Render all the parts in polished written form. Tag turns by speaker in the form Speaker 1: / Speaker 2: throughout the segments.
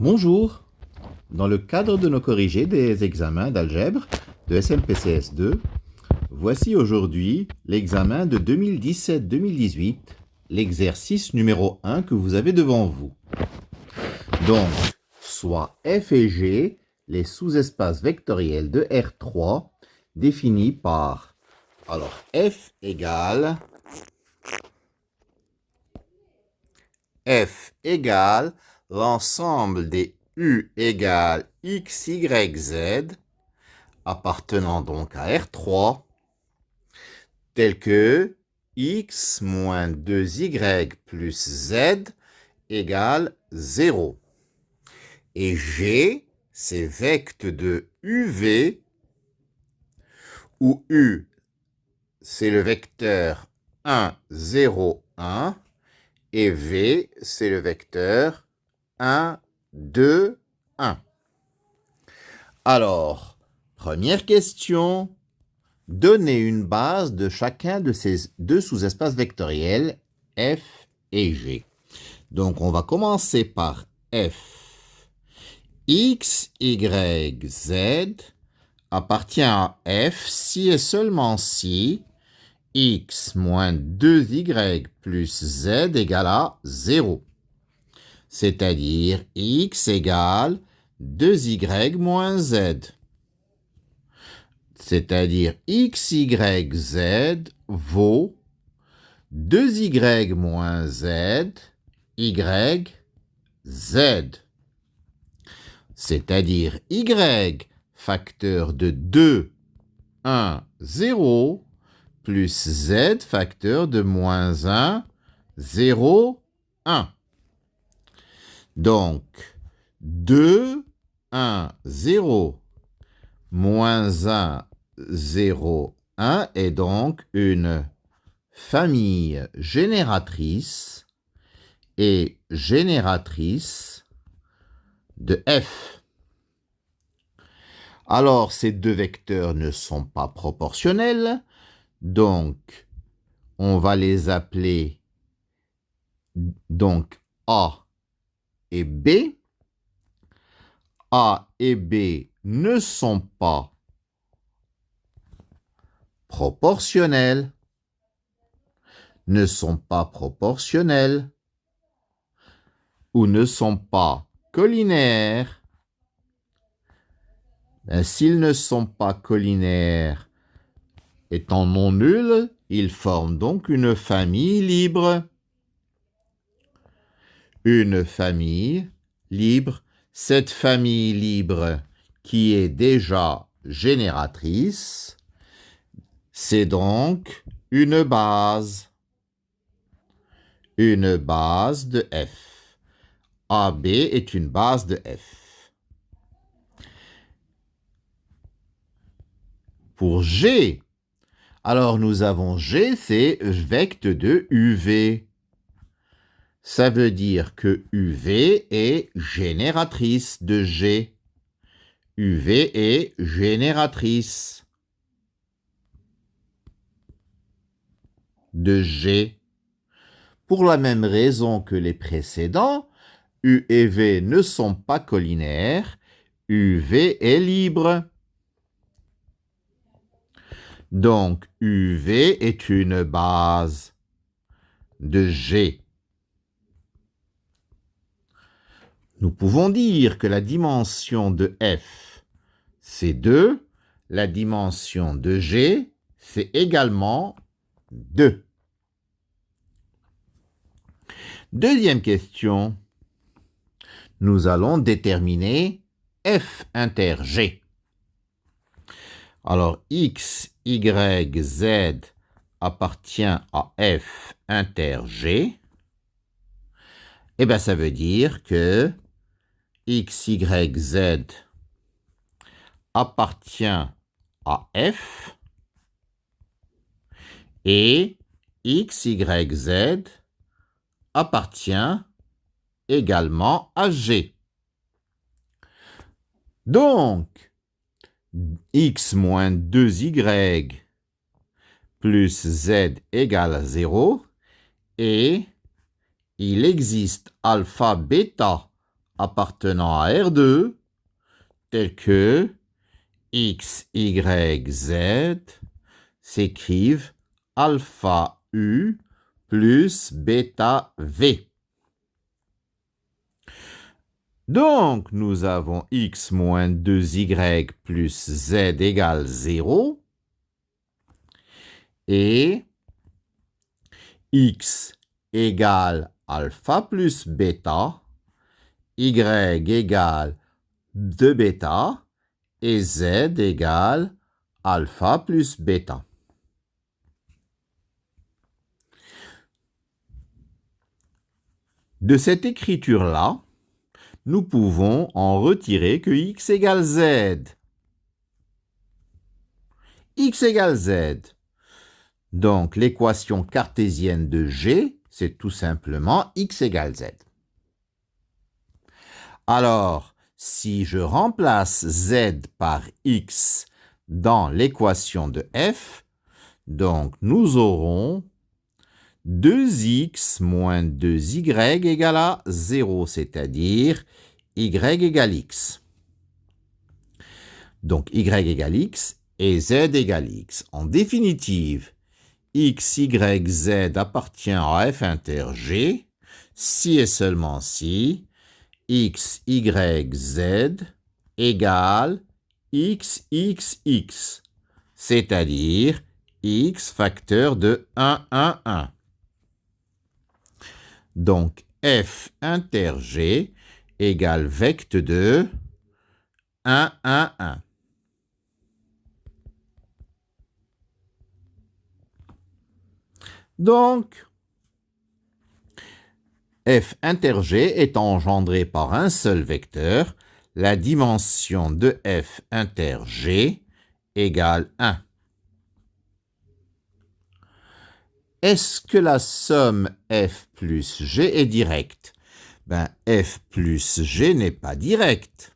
Speaker 1: Bonjour. Dans le cadre de nos corrigés des examens d'algèbre de SMPCS2, voici aujourd'hui l'examen de 2017-2018, l'exercice numéro 1 que vous avez devant vous. Donc, soit F et G, les sous-espaces vectoriels de R3 définis par, alors F égale l'ensemble des U égale X, Y, Z, appartenant donc à R3, tel que X moins 2Y plus Z égale 0. Et G, c'est vecte de UV, où U, c'est le vecteur 1, 0, 1, et V, c'est le vecteur 1, 2, 1. Alors, première question, donnez une base de chacun de ces deux sous-espaces vectoriels, F et G. Donc, on va commencer par F. X, Y, Z appartient à F si et seulement si X moins 2Y plus Z égale à 0. C'est-à-dire X égale 2Y moins Z. C'est-à-dire X, Y, Z vaut 2Y moins Z, Y, Z. C'est-à-dire Y, facteur de 2, 1, 0, plus Z, facteur de moins 1, 0, 1. Donc, 2, 1, 0, moins 1, 0, 1 est donc une famille génératrice et génératrice de F. Alors, ces deux vecteurs ne sont pas proportionnels, donc on va les appeler donc A et B. A et B ne sont pas proportionnels, ou ne sont pas collinaires. S'ils ne sont pas collinaires, étant non nuls, ils forment donc une famille libre. Une famille libre, cette famille libre qui est déjà génératrice, c'est donc une base de F. AB est une base de F. Pour G, alors nous avons G, c'est vecte de UV. Ça veut dire que UV est génératrice de G. UV est génératrice de G. Pour la même raison que les précédents, U et V ne sont pas collinaires, UV est libre. Donc, UV est une base de G. Nous pouvons dire que la dimension de F, c'est 2. La dimension de G, c'est également 2. Deuxième question. Nous allons déterminer F inter G. Alors, X, Y, Z appartient à F inter G. Eh bien, ça veut dire que X, Y, Z appartient à F et X, Y, Z appartient également à G. Donc, X moins 2Y plus Z égale 0 et il existe alpha, bêta appartenant à R2, tels que X, Y, Z, s'écrivent alpha U plus bêta V. Donc, nous avons X moins 2Y plus Z égale 0 et X égale alpha plus bêta, Y égale 2 bêta et Z égale alpha plus bêta. De cette écriture-là, nous pouvons en retirer que x égale z. X égale z. Donc, l'équation cartésienne de G, c'est tout simplement x égale z. Alors, si je remplace z par x dans l'équation de f, donc nous aurons 2x moins 2y égale à 0, c'est-à-dire y égale x. Donc y égale x et z égale x. En définitive, x, y, z appartient à f inter g, si et seulement si x, y, z égale x, x, c'est-à-dire x facteur de 1, 1, 1. Donc, f inter g égale vecte de 1, 1, 1. Donc, f inter g est engendré par un seul vecteur, la dimension de f inter g égale 1. Est-ce que la somme f plus g est directe? F plus g n'est pas directe.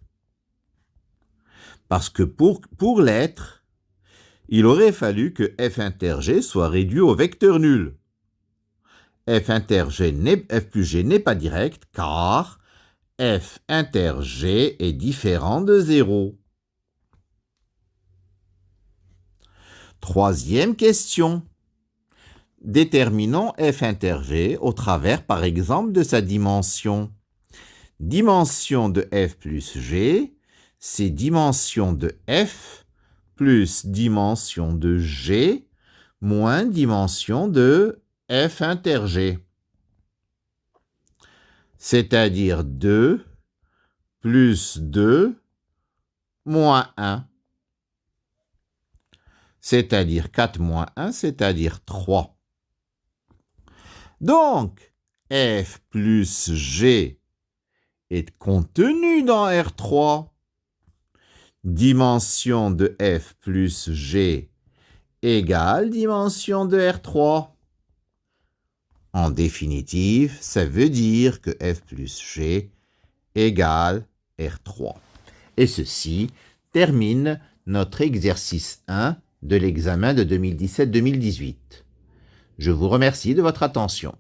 Speaker 1: Parce que pour l'être, il aurait fallu que f inter g soit réduit au vecteur nul. F plus g n'est pas direct car f inter g est différent de 0. Troisième question. Déterminons f inter g au travers, par exemple, de sa dimension. Dimension de f plus g, c'est dimension de f plus dimension de g moins dimension de f inter g. C'est-à-dire 2 plus 2 moins 1. C'est-à-dire 4 moins 1, c'est-à-dire 3. Donc, f plus g est contenu dans R3. Dimension de f plus g égale dimension de R3. En définitive, ça veut dire que f plus g égale R3. Et ceci termine notre exercice 1 de l'examen de 2017-2018. Je vous remercie de votre attention.